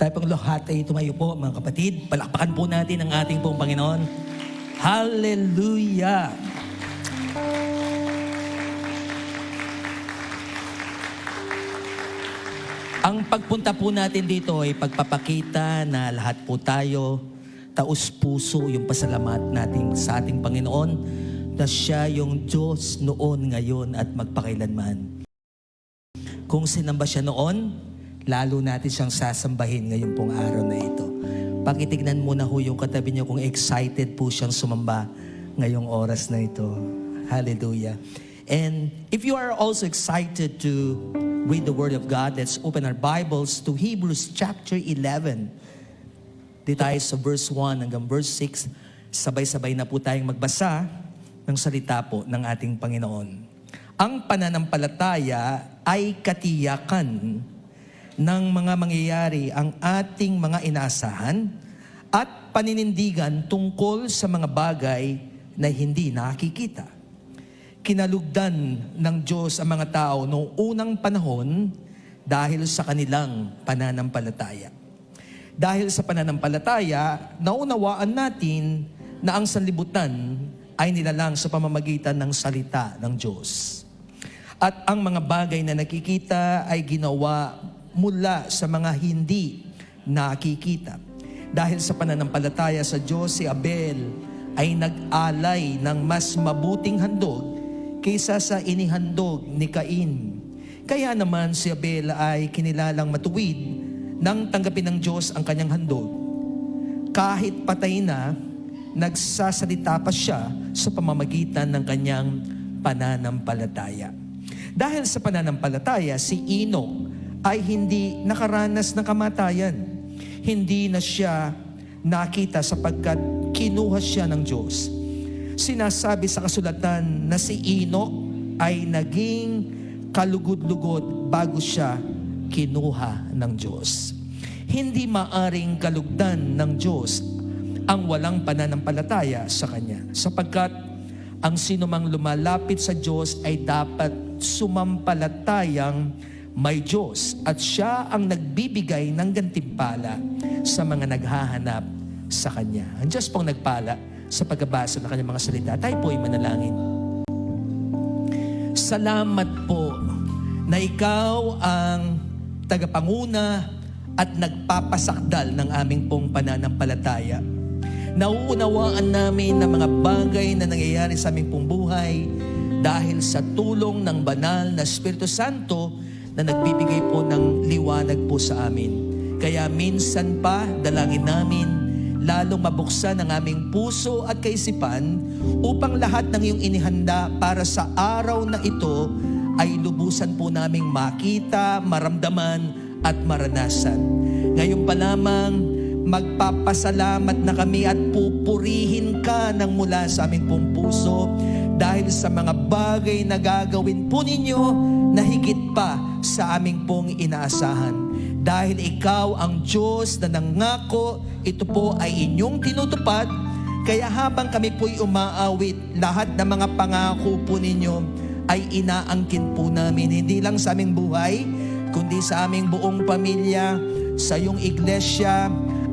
Tayo pong lahat ay tumayo po, mga kapatid. Palakpakan po natin ang ating pong Panginoon. Hallelujah! Ang pagpunta po natin dito ay pagpapakita na lahat po tayo, taus-puso yung pasalamat natin sa ating Panginoon na siya yung Diyos noon, ngayon at magpakailanman. Kung sinamba siya noon, lalo natin siyang sasambahin ngayon pong araw na ito. Pakitignan muna ho yung katabi niyo kung excited po siyang sumamba ngayong oras na ito. Hallelujah. And if you are also excited to read the Word of God, let's open our Bibles to Hebrews chapter 11. Di tayo sa verse 1 hanggang verse 6. Sabay-sabay na po tayong magbasa ng salita po ng ating Panginoon. Ang pananampalataya ay katiyakan ng mga mangyayari ang ating mga inaasahan at paninindigan tungkol sa mga bagay na hindi nakikita. Kinalugdan ng Diyos ang mga tao noong unang panahon dahil sa kanilang pananampalataya. Dahil sa pananampalataya, naunawaan natin na ang sanlibutan ay nilalang sa pamamagitan ng salita ng Diyos. At ang mga bagay na nakikita ay ginawa mula sa mga hindi nakikita. Dahil sa pananampalataya sa Diyos, si Abel ay nag-alay ng mas mabuting handog kaysa sa inihandog ni Cain. Kaya naman si Abel ay kinilalang matuwid nang tanggapin ng Diyos ang kanyang handog. Kahit patay na, nagsasalita pa siya sa pamamagitan ng kanyang pananampalataya. Dahil sa pananampalataya, si Enoch ay hindi nakaranas ng kamatayan. Hindi na siya nakita sapagkat kinuha siya ng Diyos. Sinasabi sa kasulatan na si Enoch ay naging kalugod-lugod bago siya kinuha ng Diyos. Hindi maaring kalugdan ng Diyos ang walang pananampalataya sa Kanya, sapagkat ang sinumang lumalapit sa Diyos ay dapat sumampalatayang may Diyos at siya ang nagbibigay ng gantimpala sa mga naghahanap sa Kanya. Ang Diyos pong nagpala sa pagbabasa ng Kanyang mga salita. Tayo po ay manalangin. Salamat po na Ikaw ang tagapanguna at nagpapasakdal ng aming pong pananampalataya. Nauunawaan namin na mga bagay na nangyayari sa aming pong buhay dahil sa tulong ng banal na Espiritu Santo na nagbibigay po ng liwanag po sa amin. Kaya minsan pa, dalangin namin, lalong mabuksan ang aming puso at kaisipan upang lahat ng iyong inihanda para sa araw na ito ay lubusan po naming makita, maramdaman at maranasan. Ngayon pa lamang, magpapasalamat na kami at pupurihin ka ng mula sa aming pong puso dahil sa mga bagay na gagawin po ninyo na higit pa sa aming pong inaasahan. Dahil ikaw ang Diyos na nangako, ito po ay inyong tinutupad. Kaya habang kami po'y umaawit, lahat ng mga pangako po ninyo ay inaangkin po namin. Hindi lang sa aming buhay, kundi sa aming buong pamilya, sa iyong iglesia,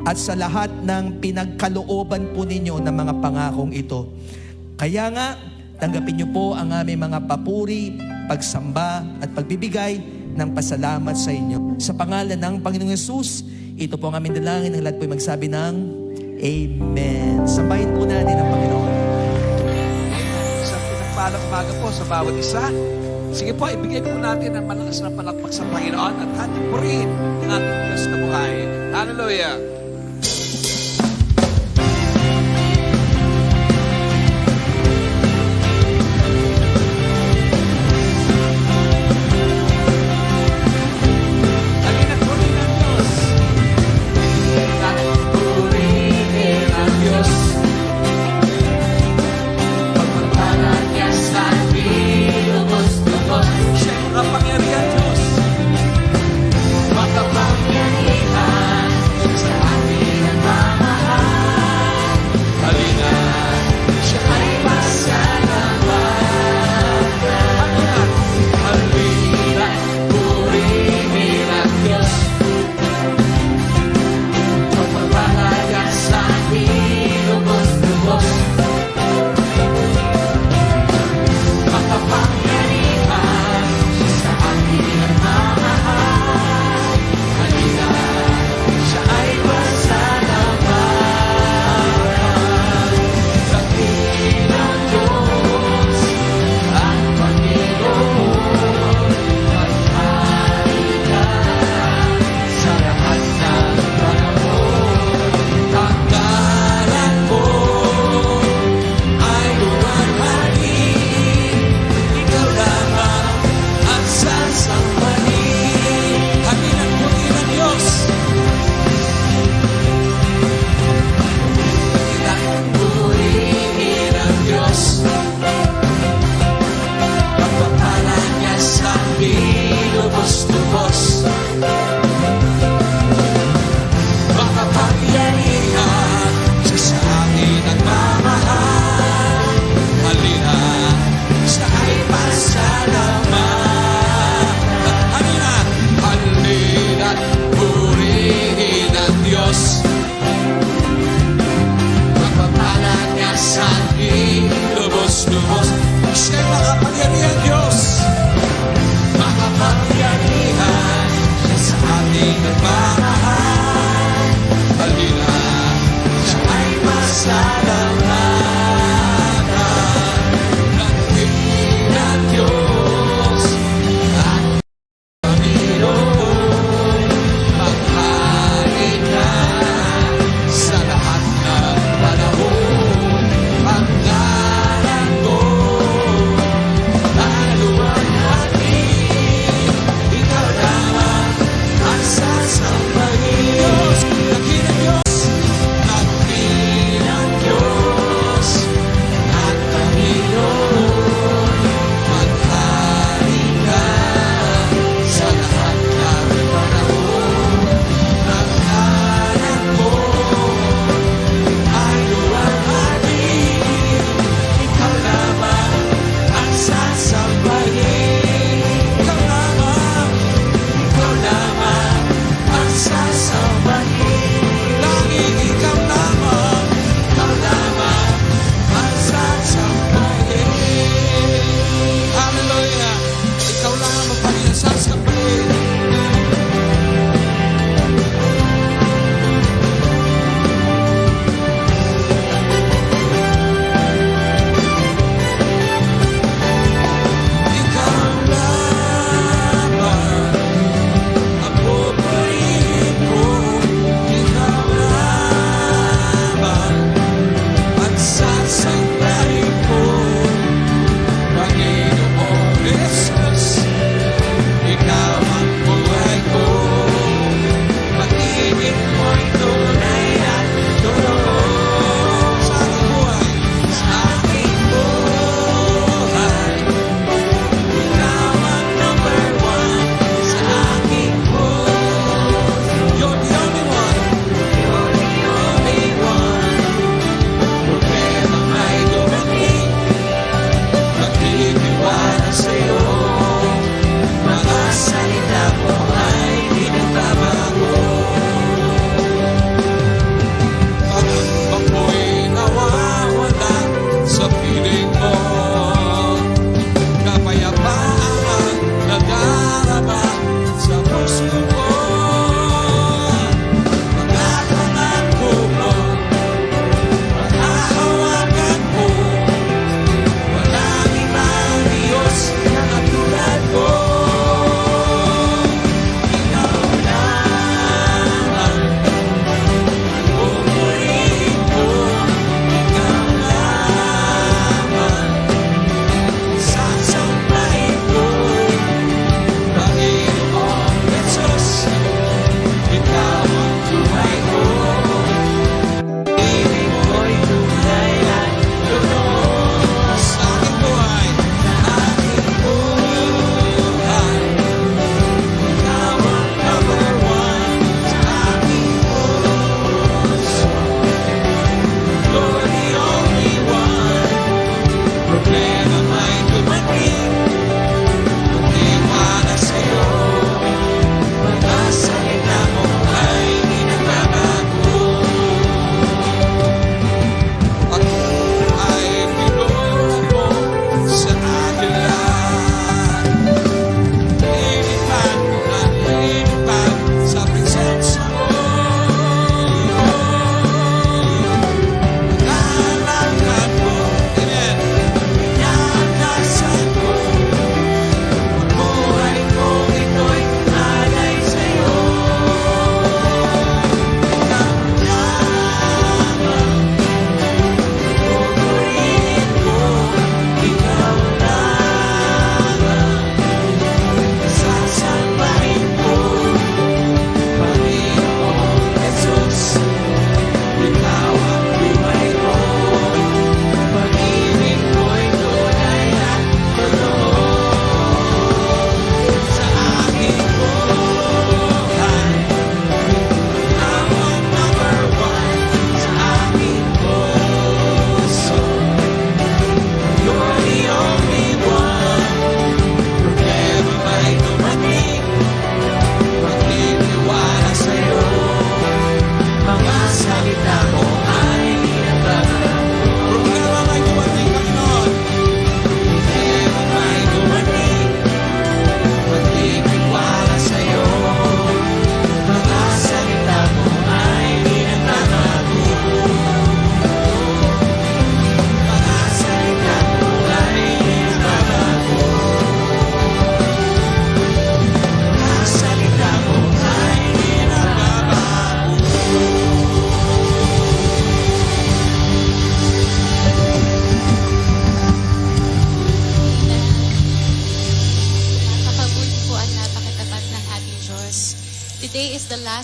at sa lahat ng pinagkalooban po ninyo ng mga pangakong ito. Kaya nga, tanggapin niyo po ang aming mga papuri, pagsamba at pagbibigay ng pasalamat sa inyo. Sa pangalan ng Panginoong Yesus, ito po ang aming dalangin. Ang lahat po ay magsabi ng Amen. Sambahin po natin ang Panginoon. Isang pinagpalang umaga po sa bawat isa. Sige po, ibigay po natin ang malakas na palakpak sa Panginoon at ating purihin ang ating Diyos na buhay. Hallelujah! Makapangyarihan sa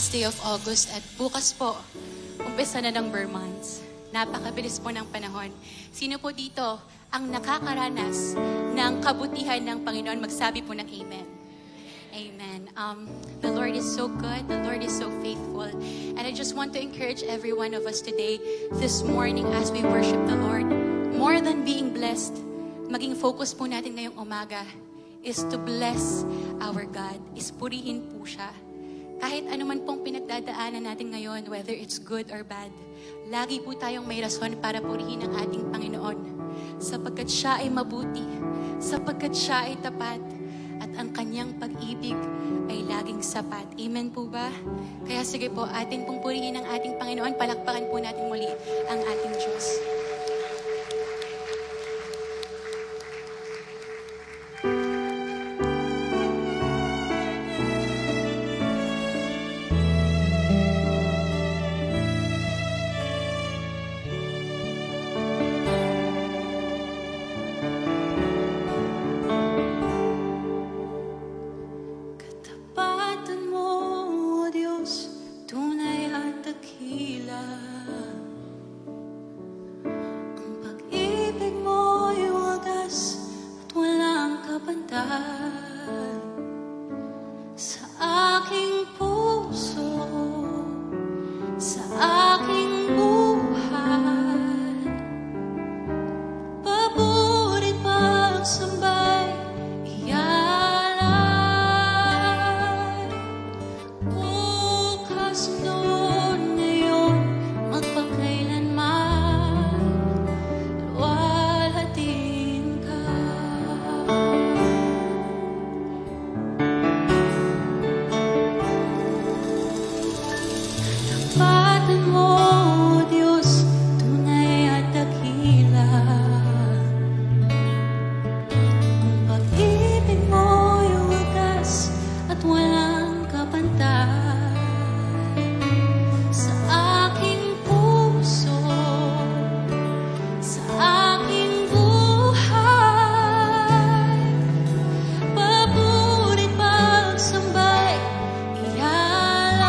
last day of August at bukas po, umpisa na ng Burr months. Napakabilis po ng panahon. Sino po dito ang nakakaranas ng kabutihan ng Panginoon? Magsabi po ng Amen. Amen. The Lord is so good. The Lord is so faithful. And I just want to encourage every one of us today, this morning, as we worship the Lord, more than being blessed, maging focus po natin ngayong umaga is to bless our God, is purihin po siya. Kahit anuman pong pinagdadaanan natin ngayon, whether it's good or bad, lagi po tayong may rason para purihin ang ating Panginoon. Sapagkat siya ay mabuti, sapagkat siya ay tapat, at ang kanyang pag-ibig ay laging sapat. Amen po ba? Kaya sige po, atin pong purihin ang ating Panginoon. Palakpakan po natin muli ang ating Diyos. Katapatan mo, O Diyos, tunay at dakila. Ang pag-ibig mo'y wagas at walang kapantay. Sa aking puso, sa aking buhay, paborit pagsambay, ialay. Bukas, noon, ngayon, magpakailanman, luwalhatiin ka. Katapatan mo, O Diyos, tunay at dakila. Ang pag-ibig mo'y wagas at walang kapantay. Sa aking puso, sa aking buhay, paborit pagsambay, ialay.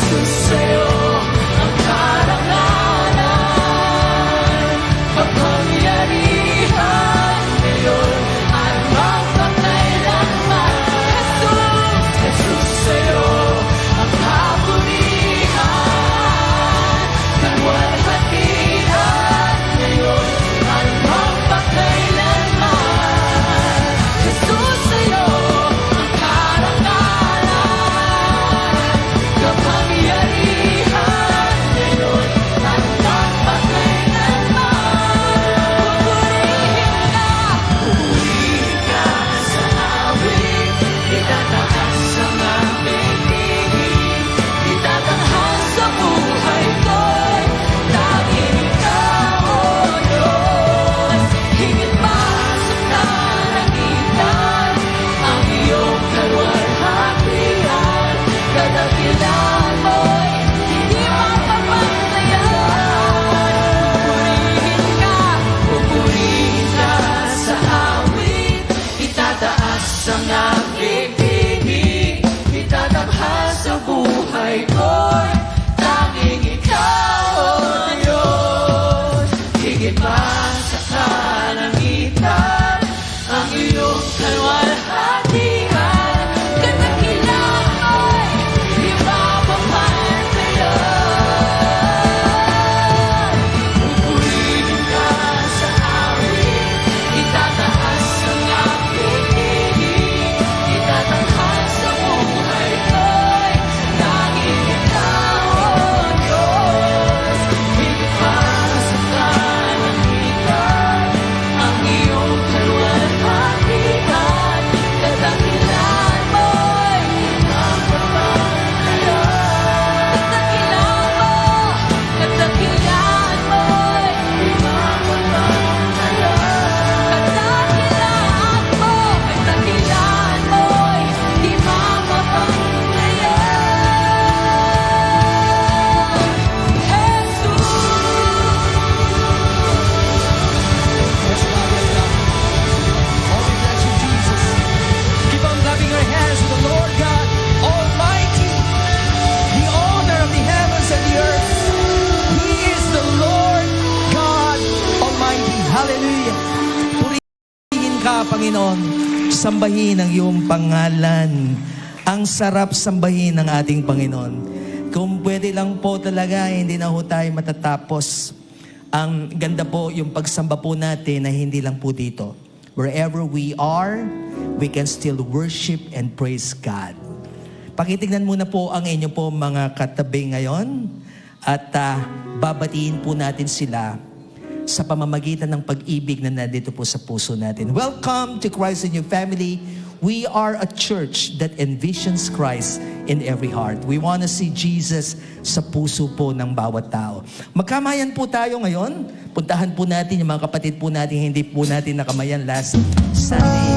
Jesus, sa'yo ang karangalan, kapangyarihan ngayon at magpakailanman. Jesus, sa'yo ang kapurihan, kalwalhatian ngayon at magpakailanman. Jesus, sa'yo ang karangalan, kapangyarihan ngayon at magpakailanman. Pupurihin ka sa awit, itataas ang aming tinig, itatanghal sa buhay ko'y tanging ikaw, O Diyos. Higit pa sa kalangitan, ang iyong kalwalhatian, kadakilan mo'y hindi mapapaglayan. Pupurihin ka sa awit, itataas ang aming tinig, itatanghal sa buhay ko'y tanging ikaw, O Diyos. Higit pa sa kalangitan, ang iyong kalwalhatian, kadakilan mo'y di mapapaglayan. Pupurihin ka sa awit, itataas ang aming tinig, itatanghal sa buhay ko'y tanging ikaw, O Diyos. Higit pa sa kalangitan, ang iyong kalwalhatian, kadakilan mo'y mapapaglayan. Kadakilan mo'y di mapapaglayan. Kadakilan mo'y di mapapaglayan. Jesus! Yes, God, yes, God. Oh, we bless you, Jesus. Keep on clapping your hands to the Lord God Almighty, the owner of the heavens and the earth. He is the Lord God Almighty. Hallelujah. Purihin ka, Panginoon. Sambahin ang iyong pangalan. Ang sarap sambahin ng ating Panginoon. Kung pwede lang po talaga, hindi na ho tayo matatapos. Ang ganda po yung pagsamba po natin na hindi lang po dito. Wherever we are, we can still worship and praise God. Pakitignan muna po ang inyo po mga katabi ngayon at babatiin po natin sila sa pamamagitan ng pag-ibig na nandito po sa puso natin. Welcome to Christ in Your Family. We are a church that envisions Christ in every heart. We want to see Jesus sa puso po ng bawat tao. Magkamayan po tayo ngayon. Puntahan po natin yung mga kapatid po natin, hindi po natin nakamayan last Sunday.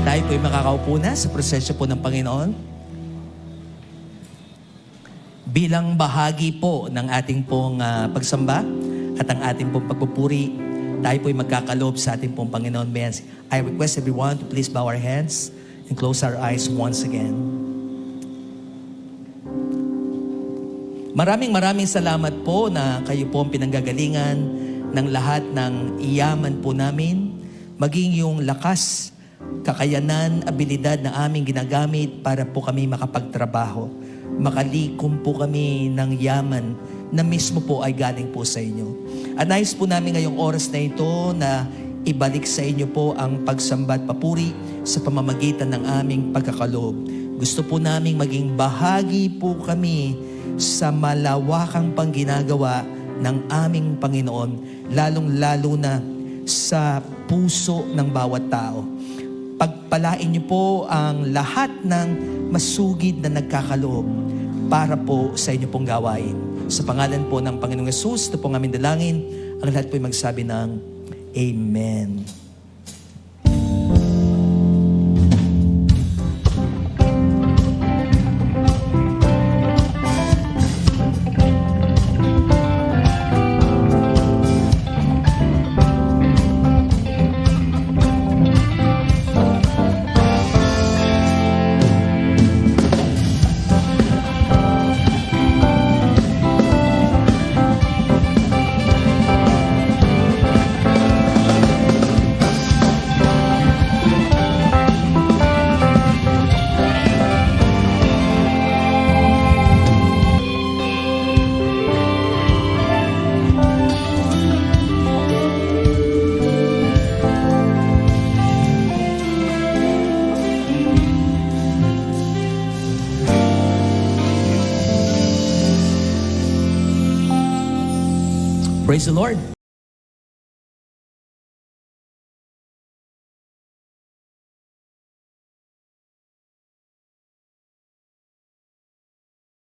Tayo po'y makakaupo na sa presensya po ng Panginoon. Bilang bahagi po ng ating pong pagsamba at ang ating pong pagpupuri, tayo po'y magkakaloob sa ating pong Panginoon. I request everyone to please bow our heads and close our eyes once again. Maraming salamat po na kayo po ang pinanggagalingan ng lahat ng iyaman po namin, maging yung lakas, kakayanan, abilidad na aming ginagamit para po kami makapagtrabaho. Makalikom po kami ng yaman na mismo po ay galing po sa inyo. At nais po namin ngayong oras na ito na ibalik sa inyo po ang pagsamba at papuri sa pamamagitan ng aming pagkakaloob. Gusto po naming maging bahagi po kami sa malawakang pangginagawa ng aming Panginoon, lalong-lalo na sa puso ng bawat tao. Pagpalain niyo po ang lahat ng masugid na nagkakaloob para po sa inyo pong gawain. Sa pangalan po ng Panginoong Yesus, ito pong aming dalangin, ang lahat po'y magsabi ng Amen. Praise the Lord.